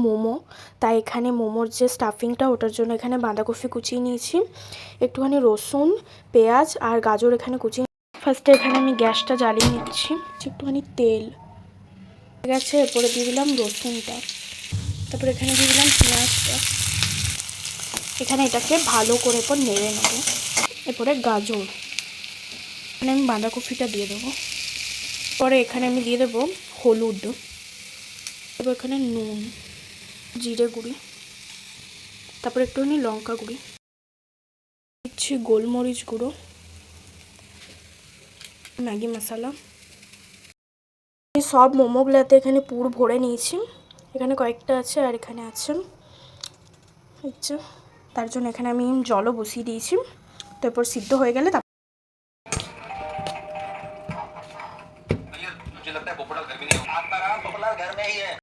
মোমো, তাই এখানে মোমোর যে স্টাফিংটা ওটার জন্য এখানে বাঁধাকপি কুচিয়ে নিয়েছি, একটুখানি রসুন, পেঁয়াজ আর গাজর এখানে কুচিয়ে। ফার্স্টে এখানে আমি গ্যাসটা জ্বালিয়ে নিচ্ছি, একটুখানি তেল ঠিক আছে, এরপরে দিয়ে দিলাম রসুনটা, তারপরে এখানে দিয়ে দিলাম পেঁয়াজটা। এখানে এটাকে ভালো করে এরপর নেড়ে নেব। এরপরে গাজর, এখানে আমি বাঁধাকপিটা দিয়ে দেবো। পরে এখানে আমি দিয়ে দেবো হলুদ, তারপর এখানে নুন, জিরে গুঁড়ি, তারপর একটুখানি লঙ্কা গুঁড়ি দিচ্ছি, গোলমরিচ গুঁড়ো, ম্যাগি মশলা। সব মোমোগুলোতে এখানে পুর ভরে নিয়েছি, এখানে কয়েকটা আছে আর এখানে আছে হচ্ছে, তার জন্য এখানে আমি জলও বসিয়ে দিয়েছি। তারপর সিদ্ধ হয়ে গেলে